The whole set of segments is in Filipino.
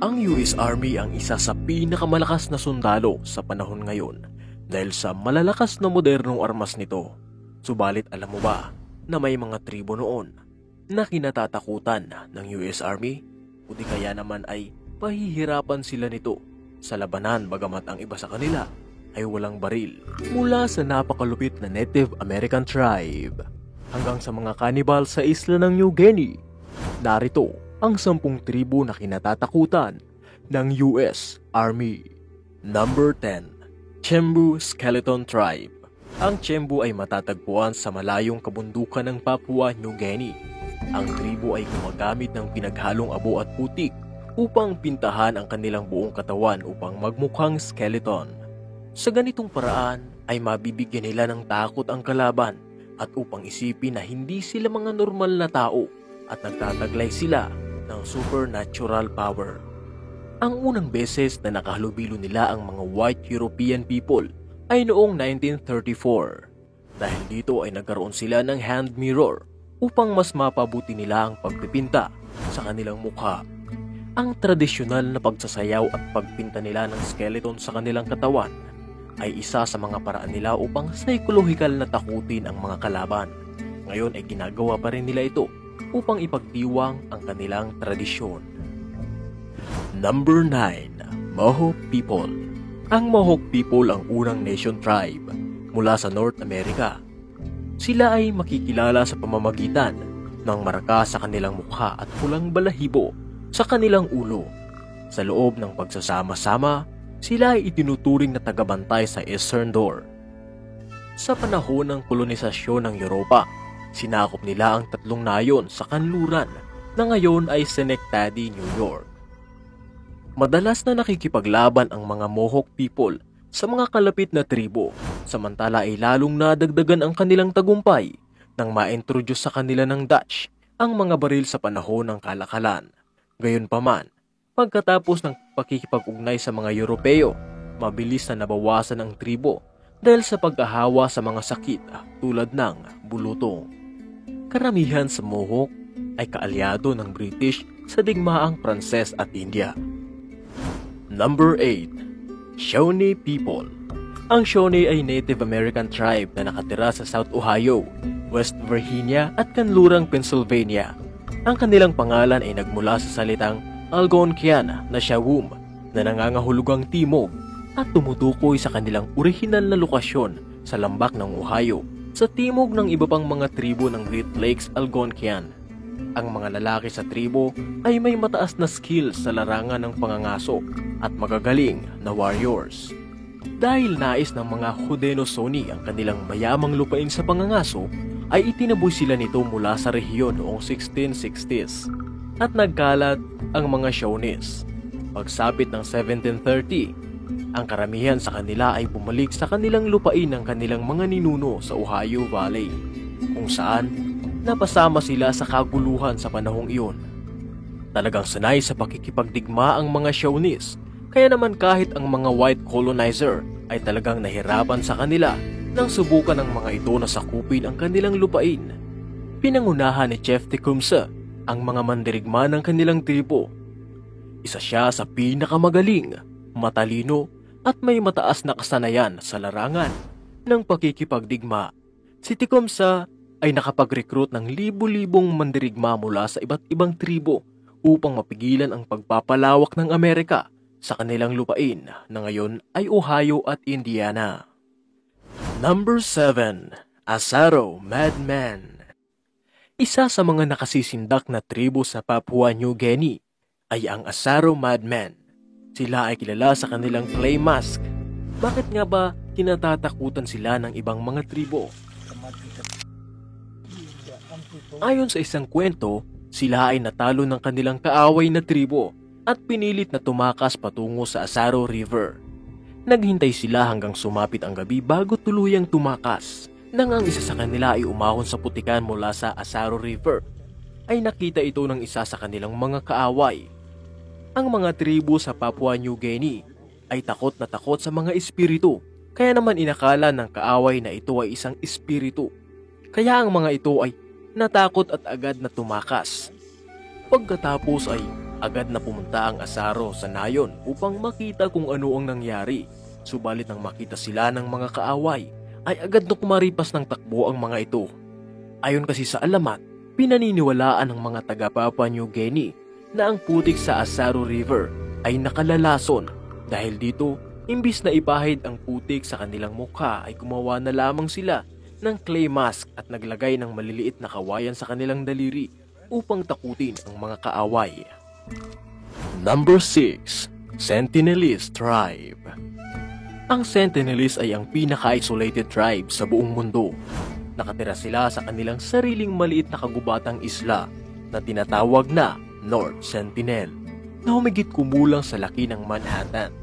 Ang US Army ang isa sa pinakamalakas na sundalo sa panahon ngayon dahil sa malalakas na modernong armas nito. Subalit alam mo ba na may mga tribo noon na kinatatakutan ng US Army o di kaya naman ay pahihirapan sila nito sa labanan bagamat ang iba sa kanila ay walang baril. Mula sa napakalupit na Native American tribe hanggang sa mga cannibal sa isla ng New Guinea, narito ang 10 tribo na kinatatakutan ng US Army. Number 10. Chembu Skeleton Tribe. Ang Chembu ay matatagpuan sa malayong kabundukan ng Papua New Guinea. Ang tribo ay gumagamit ng pinaghalong abo at putik upang pintahan ang kanilang buong katawan upang magmukhang skeleton. Sa ganitong paraan ay mabibigyan nila ng takot ang kalaban at upang isipin na hindi sila mga normal na tao at nagtataglay sila ng supernatural power. Ang unang beses na nakahalubilo nila ang mga white European people ay noong 1934. Dahil dito ay nagkaroon sila ng hand mirror upang mas mapabuti nila ang pagpipinta sa kanilang mukha. Ang tradisyonal na pagsasayaw at pagpinta nila ng skeleton sa kanilang katawan ay isa sa mga paraan nila upang psychological na takutin ang mga kalaban. Ngayon ay ginagawa pa rin nila ito upang ipagdiwang ang kanilang tradisyon. Number 9. Mohawk People. Ang Mohawk People ang unang nation tribe mula sa North America. Sila ay makikilala sa pamamagitan ng marka sa kanilang mukha at pulang balahibo sa kanilang ulo. Sa loob ng pagsasama-sama, sila ay itinuturing na tagabantay sa Eastern Door. Sa panahon ng kolonisasyon ng Europa, sinakop nila ang 3 nayon sa kanluran na ngayon ay Schenectady, New York. Madalas na nakikipaglaban ang mga Mohawk people sa mga kalapit na tribo, samantala ay lalong nadagdagan ang kanilang tagumpay nang ma-introduce sa kanila ng Dutch ang mga baril sa panahon ng kalakalan. Gayunpaman, pagkatapos ng pakikipag-ugnay sa mga Europeo, mabilis na nabawasan ang tribo dahil sa pagkahawa sa mga sakit tulad ng bulutong. Karamihan sa Mohawk ay kaalyado ng British sa digmaang Pranses at India. Number 8. Shawnee People. Ang Shawnee ay Native American tribe na nakatira sa South Ohio, West Virginia at kanlurang Pennsylvania. Ang kanilang pangalan ay nagmula sa salitang Algonquian na Shawum na nangangahulugang timog at tumutukoy sa kanilang orihinal na lokasyon sa lambak ng Ohio sa timog ng iba pang mga tribo ng Great Lakes Algonquian. Ang mga lalaki sa tribo ay may mataas na skills sa larangan ng pangangaso at magagaling na warriors. Dahil nais ng mga Haudenosaunee ang kanilang mayamang lupain sa pangangaso, ay itinaboy sila nito mula sa rehiyon noong 1660s at nagkalat ang mga Shawnees. Pagsapit ng 1730, ang karamihan sa kanila ay bumalik sa kanilang lupain ng kanilang mga ninuno sa Ohio Valley, kung saan napasama sila sa kaguluhan sa panahong iyon. Talagang sanay sa pakikipagdigma ang mga Shawnees, kaya naman kahit ang mga white colonizer ay talagang nahirapan sa kanila nang subukan ng mga ito na sakupin ang kanilang lupain. Pinangunahan ni Chief Tecumseh ang mga mandirigma ng kanilang tribo. Isa siya sa pinakamagaling, matalino at may mataas na kasanayan sa larangan ng pakikipagdigma. Si Tecumseh ay nakapag-recruit ng libu-libong mandirigma mula sa iba't ibang tribo upang mapigilan ang pagpapalawak ng Amerika sa kanilang lupain na ngayon ay Ohio at Indiana. Number 7. Asaro Madman. Isa sa mga nakasisindak na tribo sa Papua New Guinea ay ang Asaro Madman. Sila ay kilala sa kanilang clay mask. Bakit nga ba kinatatakutan sila ng ibang mga tribo? Ayon sa isang kwento, sila ay natalo ng kanilang kaaway na tribo at pinilit na tumakas patungo sa Asaro River. Naghintay sila hanggang sumapit ang gabi bago tuluyang tumakas. Nang ang isa sa kanila ay umahon sa putikan mula sa Asaro River, ay nakita ito ng isa sa kanilang mga kaaway. Ang mga tribo sa Papua New Guinea ay takot na takot sa mga espiritu, kaya naman inakala ng kaaway na ito ay isang espiritu. Kaya ang mga ito ay natakot at agad na tumakas. Pagkatapos ay Agad na pumunta ang Asaro sa nayon upang makita kung ano ang nangyari. Subalit nang makita sila ng mga kaaway, ay agad na kumaripas ng takbo ang mga ito. Ayon kasi sa alamat, pinaniniwalaan ng mga taga Papua New Guinea na ang putik sa Asaro River ay nakalalason. Dahil dito, imbis na ipahid ang putik sa kanilang mukha ay gumawa na lamang sila ng clay mask at naglagay ng maliliit na kawayan sa kanilang daliri upang takutin ang mga kaaway. Number 6. Sentinelese Tribe. Ang Sentinelese ay ang pinaka-isolated tribe sa buong mundo. Nakatira sila sa kanilang sariling maliit na kagubatang isla na tinatawag na North Sentinel, na humigit kumulang sa laki ng Manhattan.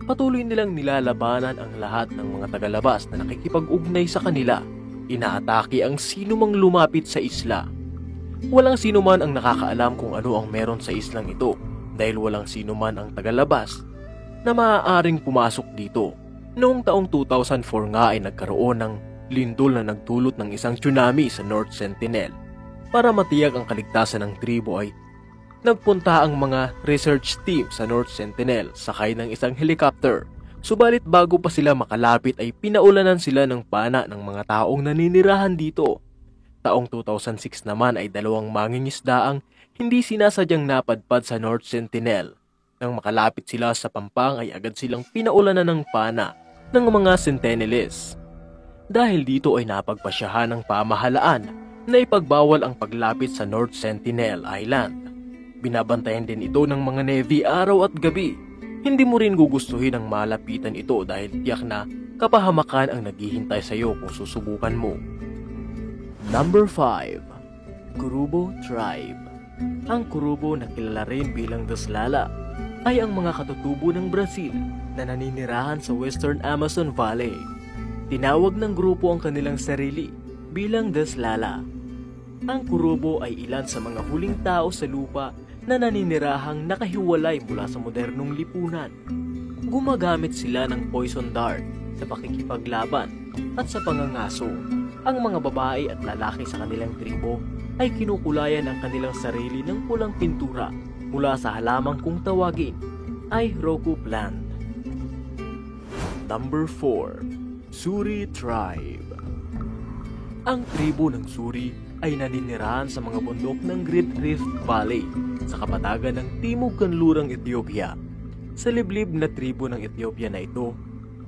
Patuloy nilang nilalabanan ang lahat ng mga tagalabas na nakikipag-ugnay sa kanila. Inaatake ang sinumang lumapit sa isla. Walang sino man ang nakakaalam kung ano ang meron sa islang ito dahil walang sino man ang tagalabas na maaaring pumasok dito. Noong taong 2004 nga ay nagkaroon ng lindol na nagdulot ng isang tsunami sa North Sentinel. Para matiyak ang kaligtasan ng tribo ay nagpunta ang mga research team sa North Sentinel sakay ng isang helicopter. Subalit bago pa sila makalapit ay pinaulanan sila ng pana ng mga taong naninirahan dito. Taong 2006 naman ay dalawang mangingisda ang hindi sinasadyang napadpad sa North Sentinel. Nang makalapit sila sa pampang ay agad silang pinaulanan ng pana ng mga Sentinelese. Dahil dito ay napagpasyahan ng pamahalaan na ipagbawal ang paglapit sa North Sentinel Island. Binabantayan din ito ng mga Navy araw at gabi. Hindi mo rin gugustuhin ang malapitan ito dahil tiyak na kapahamakan ang naghihintay sa iyo kung susubukan mo. Number 5. Kurubo Tribe. Ang Kurubo na kilala rin bilang Daslala ay ang mga katutubo ng Brazil na naninirahan sa Western Amazon Valley. Tinawag ng grupo ang kanilang sarili bilang Daslala. Ang Kurubo ay ilan sa mga huling tao sa lupa na naninirahang nakahiwalay mula sa modernong lipunan. Gumagamit sila ng poison dart sa pakikipaglaban at sa pangangaso. Ang mga babae at lalaki sa kanilang tribo ay kinukulayan ang kanilang sarili ng pulang pintura mula sa halamang kung tawagin ay Roku plant. Number 4. Suri Tribe. Ang tribo ng Suri ay naninirahan sa mga bundok ng Great Rift Valley sa kapatagan ng Timog Kanlurang Ethiopia. Sa liblib na tribo ng Ethiopia na ito,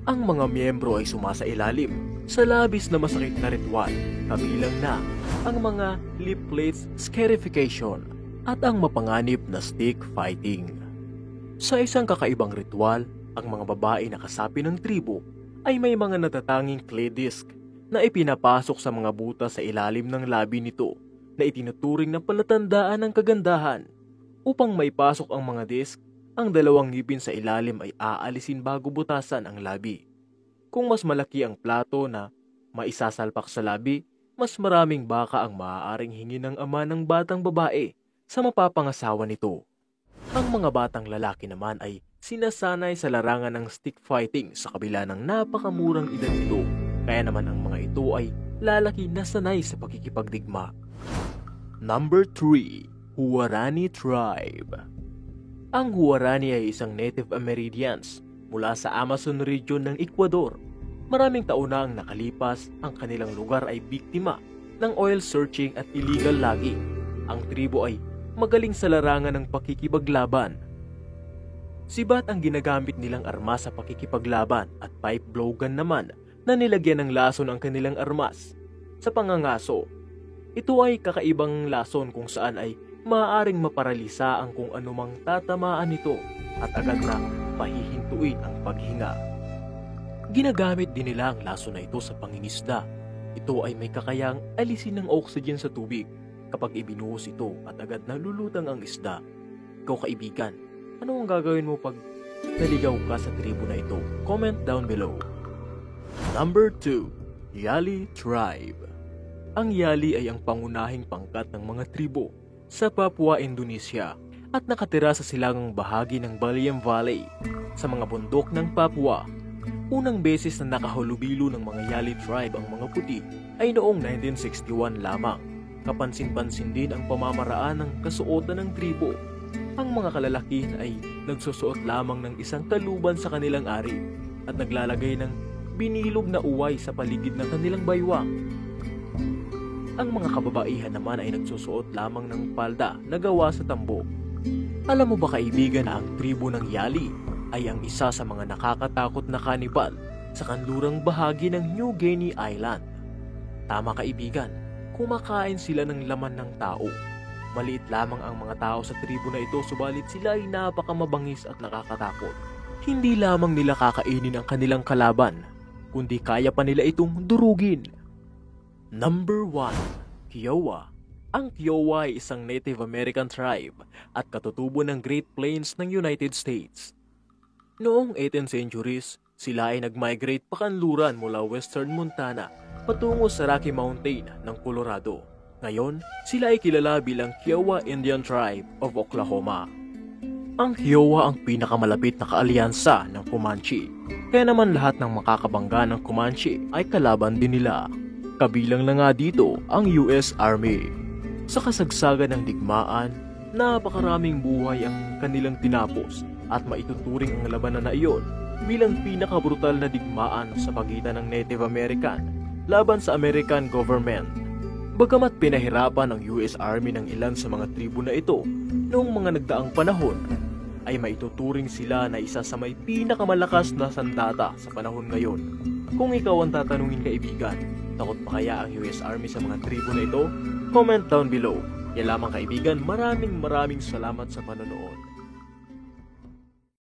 ang mga miyembro ay sumasailalim sa labis na masakit na ritual, kabilang na ang mga lip plates scarification at ang mapanganib na stick fighting. Sa isang kakaibang ritual, ang mga babae na kasapi ng tribo ay may mga natatanging clay disc na ipinapasok sa mga butas sa ilalim ng labi nito na itinuturing na palatandaan ng kagandahan. Upang maipasok ang mga disc, ang dalawang ngipin sa ilalim ay aalisin bago butasan ang labi. Kung mas malaki ang plato na maisasalpak sa labi, mas maraming baka ang maaaring hingi ng ama ng batang babae sa mapapangasawa nito. Ang mga batang lalaki naman ay sinasanay sa larangan ng stick fighting sa kabila ng napakamurang edad nito, kaya naman ang mga ito ay lalaki na sanay sa pakikipagdigma. Number 3. Huarani Tribe. Ang Huarani ay isang Native Americans mula sa Amazon region ng Ecuador. Maraming taon na ang nakalipas, ang kanilang lugar ay biktima ng oil searching at illegal logging. Ang tribo ay magaling sa larangan ng pakikipaglaban. Sibat ang ginagamit nilang armas sa pakikipaglaban at pipe blow gun naman na nilagyan ng lason ang kanilang armas. Sa pangangaso, ito ay kakaibang lason kung saan ay maaaring maparalisa ang kung anumang tatamaan nito at agad na pahihintuin ang paghinga. Ginagamit din nila ang laso na ito sa pangingisda. Ito ay may kakayang alisin ng oxygen sa tubig kapag ibinuhos ito at agad na lulutang ang isda. Ikaw kaibigan, ano ang gagawin mo pag naligaw ka sa tribo na ito? Comment down below. Number 2. Yali Tribe. Ang Yali ay ang pangunahing pangkat ng mga tribo sa Papua, Indonesia at nakatira sa silangang bahagi ng Baliem Valley sa mga bundok ng Papua. Unang beses na nakahulubilo ng mga Yali Tribe ang mga puti ay noong 1961 lamang. Kapansin-pansin din ang pamamaraan ng kasuotan ng tribo. Ang mga kalalakihan ay nagsusuot lamang ng isang kaluban sa kanilang ari at naglalagay ng binilog na uway sa paligid ng kanilang baywang. Ang mga kababaihan naman ay nagsusuot lamang ng palda na gawa sa tambo. Alam mo ba kaibigan na ang tribo ng Yali ay ang isa sa mga nakakatakot na kanibal sa kanlurang bahagi ng New Guinea Island? Tama kaibigan, kumakain sila ng laman ng tao. Maliit lamang ang mga tao sa tribo na ito subalit sila ay napakamabangis at nakakatakot. Hindi lamang nila kakainin ang kanilang kalaban, kundi kaya pa nila itong durugin. Number 1. Kiowa. Ang Kiowa ay isang Native American tribe at katutubo ng Great Plains ng United States. Noong 18th centuries, sila ay nag-migrate pakanluran mula Western Montana patungo sa Rocky Mountain ng Colorado. Ngayon, sila ay kilala bilang Kiowa Indian Tribe of Oklahoma. Ang Kiowa ang pinakamalapit na kaalyansa ng Comanche, kaya naman lahat ng makakabangga ng Comanche ay kalaban din nila. Kabilang na nga dito ang US Army. Sa kasagsagan ng digmaan, napakaraming buhay ang kanilang tinapos at maituturing ang labanan na iyon bilang pinakabrutal na digmaan sa pagitan ng Native American laban sa American government. Bagamat pinahirapan ng US Army ng ilan sa mga tribo na ito noong mga nagdaang panahon, ay maituturing sila na isa sa may pinakamalakas na sandata sa panahon ngayon. Kung ikaw ang tatanungin kaibigan, takot pa kaya ang US Army sa mga tribo na ito? Comment down below. Yan lamang kaibigan, maraming salamat sa panonood.